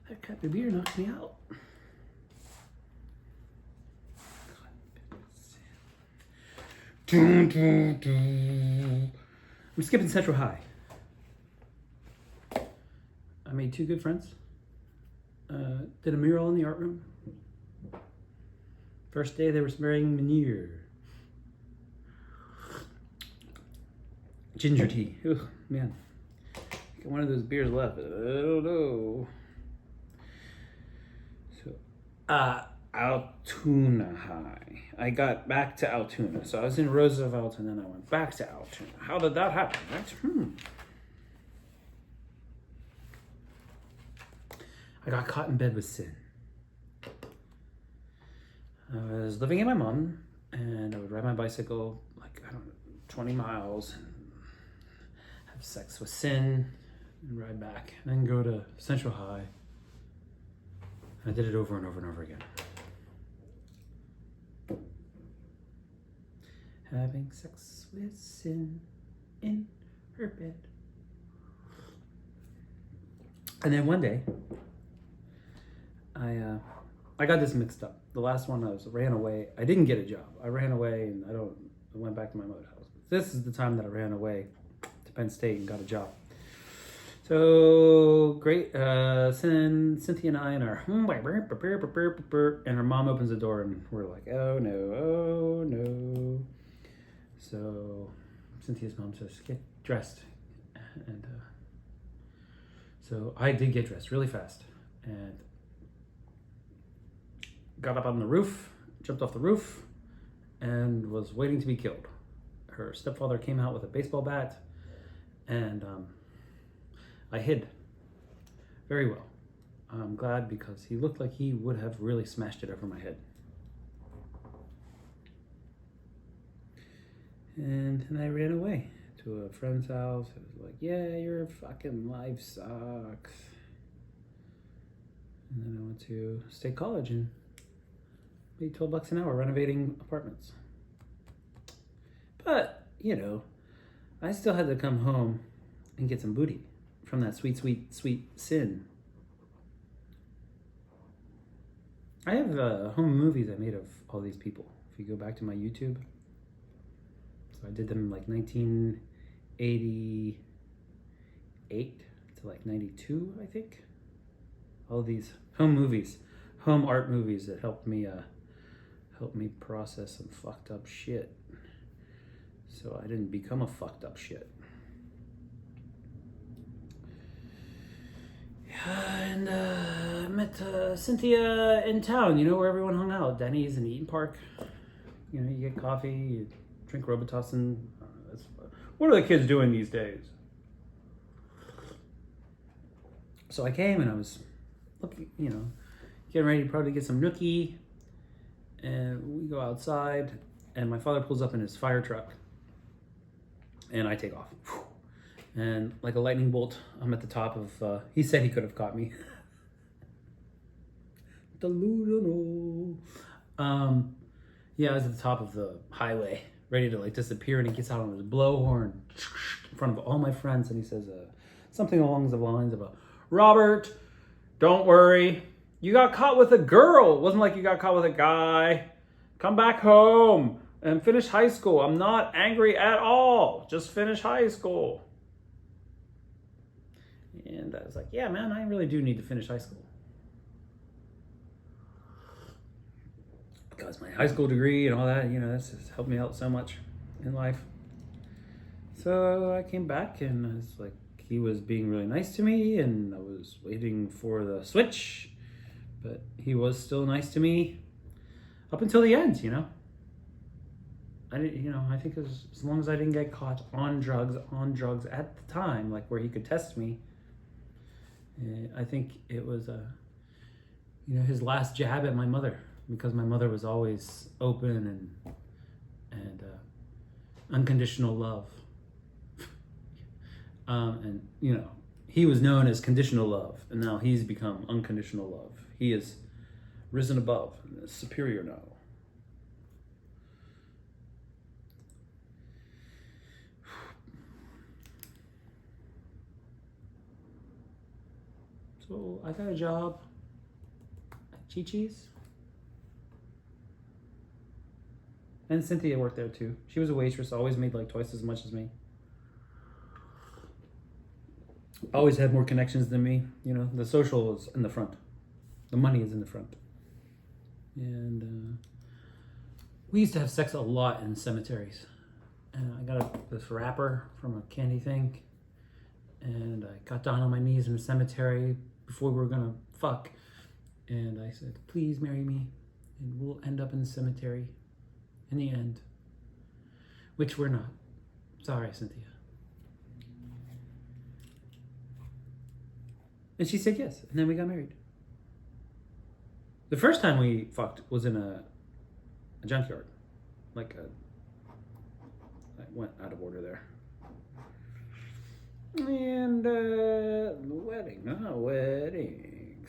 That crappy beer knocked me out. I'm skipping Central High. I made 2 good friends. Did a mural in the art room. First day they were spraying manure. Ginger tea. Ugh, man. Got one of those beers left. I don't know. So, Altoona High. I got back to Altoona. So I was in Roosevelt and then I went back to Altoona. How did that happen? I got caught in bed with sin. I was living in my mom and I would ride my bicycle like, 20 miles and have sex with sin and ride back and then go to Central High. And I did it over and over and over again. Having sex with sin in her bed. And then one day, I got this mixed up. The last one I ran away. I didn't get a job. I ran away and I went back to my mother's house. This is the time that I ran away to Penn State and got a job. So great, Cynthia and I and our and her mom opens the door and we're like, oh no. So Cynthia's mom says, get dressed. And so I did get dressed really fast and got up on the roof, jumped off the roof, and was waiting to be killed. Her stepfather came out with a baseball bat, and I hid very well. I'm glad because he looked like he would have really smashed it over my head. And then I ran away to a friend's house. It was like, yeah, your fucking life sucks. And then I went to State College and made $12 an hour renovating apartments. But, I still had to come home and get some booty from that sweet, sweet, sweet sin. I have home movies I made of all these people. If you go back to my YouTube. So I did them like 1988 to like 92, I think. All these home movies, home art movies that helped me process some fucked up shit. So I didn't become a fucked up shit. Yeah, and I met Cynthia in town, where everyone hung out. Denny's and Eaton Park. You get coffee, you drink Robitussin. What are the kids doing these days? So I came and I was looking, getting ready to probably get some nookie. And we go outside and my father pulls up in his fire truck and I take off. And like a lightning bolt, I'm at the top of, he said he could have caught me. Delusional. Yeah, I was at the top of the highway, ready to disappear, and he gets out on his blowhorn in front of all my friends, and he says something along the lines of, Robert, don't worry. You got caught with a girl. It wasn't like you got caught with a guy. Come back home and finish high school. I'm not angry at all. Just finish high school. And I was like, yeah, man, I really do need to finish high school. Because my high school degree and all that, this has helped me out so much in life. So I came back and I was like, he was being really nice to me and I was waiting for the switch, but he was still nice to me up until the end, I didn't, I think as long as I didn't get caught on drugs at the time, like where he could test me, I think it was, his last jab at my mother, because my mother was always open and unconditional love. And he was known as conditional love, and now he's become unconditional love. He is risen above, superior now. So I got a job at Chi-Chi's. And Cynthia worked there too. She was a waitress, always made like twice as much as me. Always had more connections than me. You know, the social is in the front. The money is in the front. And we used to have sex a lot in cemeteries. And I got this wrapper from a candy thing. And I got down on my knees in the cemetery before we were gonna fuck. And I said, please marry me. And we'll end up in the cemetery in the end. Which we're not. Sorry, Cynthia. And she said yes. And then we got married. The first time we fucked was in a junkyard. I went out of order there. And the wedding.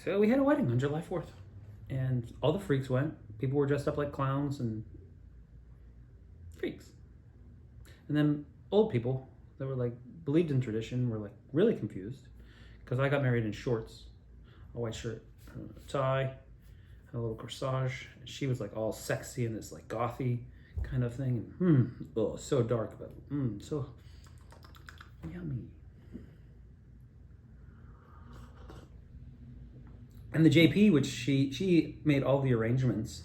So we had a wedding on July 4th. And all the freaks went. People were dressed up like clowns and freaks. And then old people that were like believed in tradition were like really confused. Because I got married in shorts, a white shirt, a tie, a little corsage. And she was like all sexy in this like gothy kind of thing. Oh, so dark, but so yummy. And the JP, which she made all the arrangements.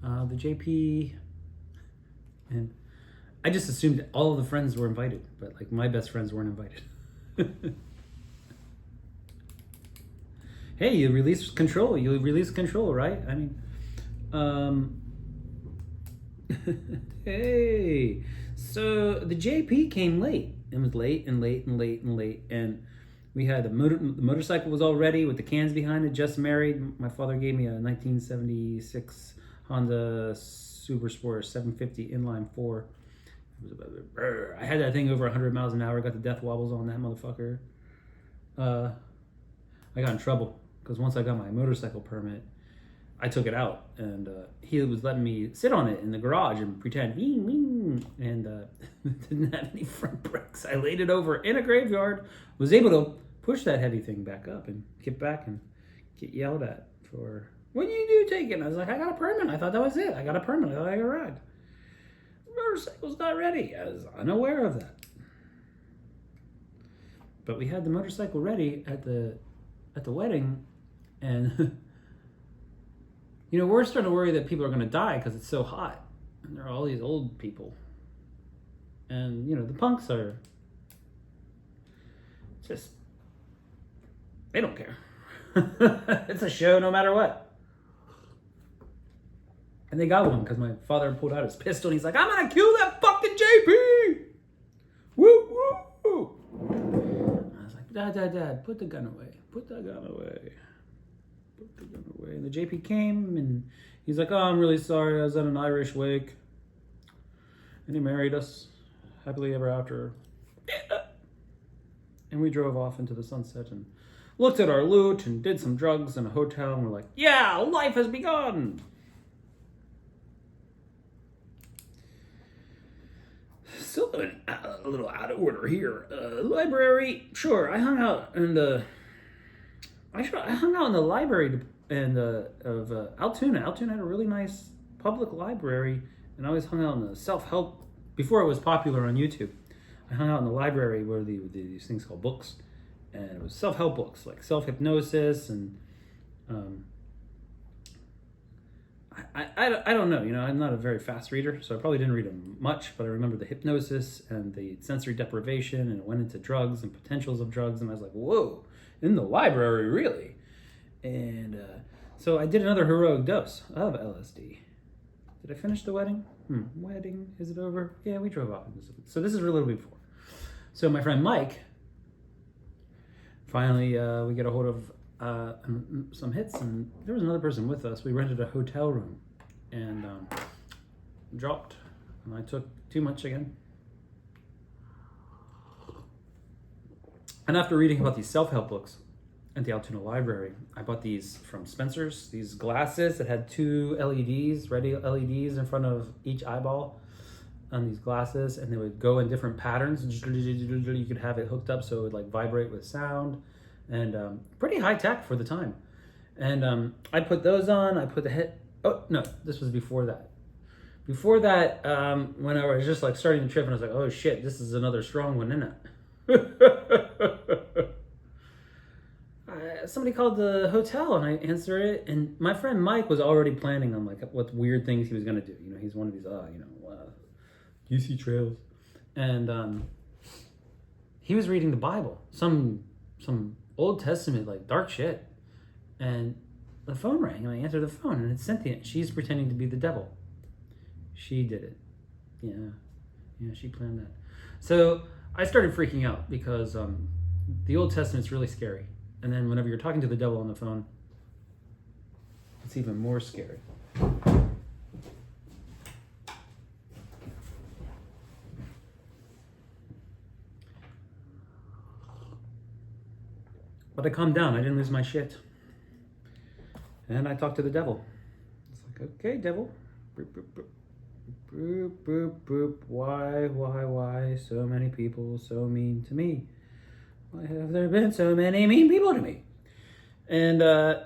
The JP, and I just assumed all of the friends were invited, but like my best friends weren't invited. Hey, you release control, right? I mean, hey, so the JP came late. It was late, and we had the motorcycle was all ready with the cans behind it, just married. My father gave me a 1976 Honda Super Sport 750 inline 4. I had that thing over 100 miles an hour, got the death wobbles on that motherfucker. I got in trouble. Because once I got my motorcycle permit, I took it out, and he was letting me sit on it in the garage and pretend, and didn't have any front brakes. I laid it over in a graveyard, was able to push that heavy thing back up and get back and get yelled at for, what do you do taking? I was like, I got a permit. I thought that was it. I got a permit. I thought I could ride. Motorcycle's not ready. I was unaware of that. But we had the motorcycle ready at the wedding. And, you know, we're starting to worry that people are going to die because it's so hot. And there are all these old people. And, you know, the punks are just, they don't care. It's a show no matter what. And they got one because my father pulled out his pistol and he's like, I'm going to kill that fucking JP! Woo, woo! I was like, Dad, put the gun away. Put that gun away. And the JP came and he's like, oh, I'm really sorry. I was at an Irish wake. And he married us happily ever after. And we drove off into the sunset and looked at our loot and did some drugs in a hotel. And we're like, yeah, life has begun. Still a little out of order here. Library, sure. I hung out in the library of Altoona. Altoona had a really nice public library, and I always hung out in the self-help, before it was popular on YouTube. I hung out in the library where these things called books, and it was self-help books, like self-hypnosis, and I don't know, you know, I'm not a very fast reader, so I probably didn't read them much, but I remember the hypnosis and the sensory deprivation, and it went into drugs and potentials of drugs, and I was like, whoa, in the library, really? And so I did another heroic dose of LSD. Did I finish the wedding? Wedding, is it over? Yeah, we drove off. So this is a little bit before. So my friend Mike, finally we get a hold of some hits, and there was another person with us. We rented a hotel room and dropped, and I took too much again. And after reading about these self-help books at the Altoona Library, I bought these from Spencer's, these glasses that had two LEDs, red LEDs in front of each eyeball on these glasses, and they would go in different patterns. You could have it hooked up so it would like vibrate with sound. and pretty high tech for the time. And I put those on. I put the head. Oh no, this was before that. Before that, when I was just like starting to trip, and I was like, "Oh shit, this is another strong one, isn't it?" Somebody called the hotel, and I answered it. And my friend Mike was already planning on like what weird things he was gonna do. You know, he's one of these, UC trails, and he was reading the Bible, some Old Testament like dark shit, and the phone rang, and I answered the phone, and it's Cynthia. She's pretending to be the devil. She did it. Yeah, she planned that. So I started freaking out because the Old Testament's really scary. And then whenever you're talking to the devil on the phone, it's even more scary. But I calmed down. I didn't lose my shit. And I talked to the devil. It's like, okay, devil. Boop, boop, boop. Boop, boop, boop. Why so many people so mean to me? Why have there been so many mean people to me? And I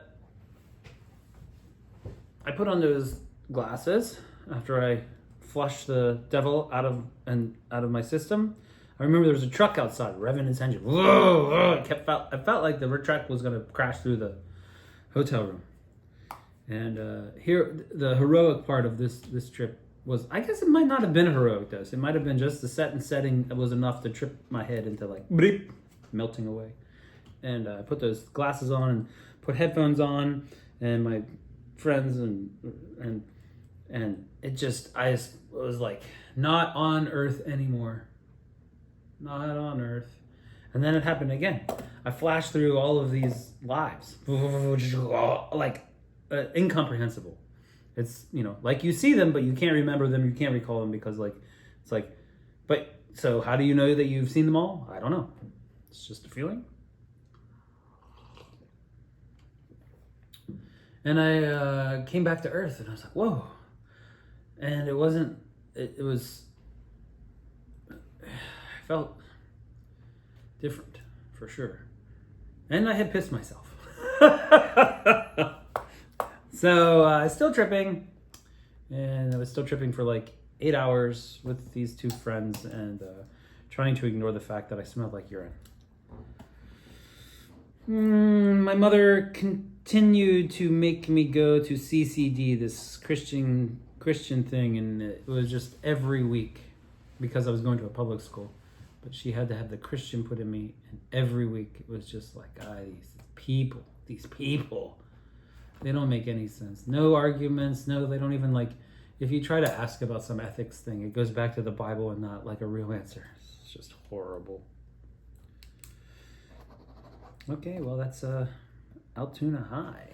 put on those glasses after I flushed the devil out of my system. I remember there was a truck outside revving its engine. Whoa! I felt like the truck was gonna crash through the hotel room. And here, the heroic part of this trip was, I guess it might not have been heroic though. It might have been just the set and setting that was enough to trip my head into like bleep, melting away. And I put those glasses on and put headphones on, and my friends and it just, I just was like, not on earth anymore. Not on earth. And then it happened again. I flashed through all of these lives. Like, incomprehensible. It's, like you see them, but you can't remember them. You can't recall them because, like, it's like, but so how do you know that you've seen them all? I don't know. It's just a feeling. And I came back to Earth, and I was like, whoa. And it wasn't, it was, I felt different, for sure. And I had pissed myself. So still tripping, and I was still tripping for like 8 hours with these two friends, and trying to ignore the fact that I smelled like urine. My mother continued to make me go to CCD, this Christian thing, and it was just every week because I was going to a public school. But she had to have the Christian put in me, and every week it was just like, these people. They don't make any sense. No arguments. No, they don't even like, if you try to ask about some ethics thing, it goes back to the Bible and not like a real answer. It's just horrible. Okay, well, that's Altoona High.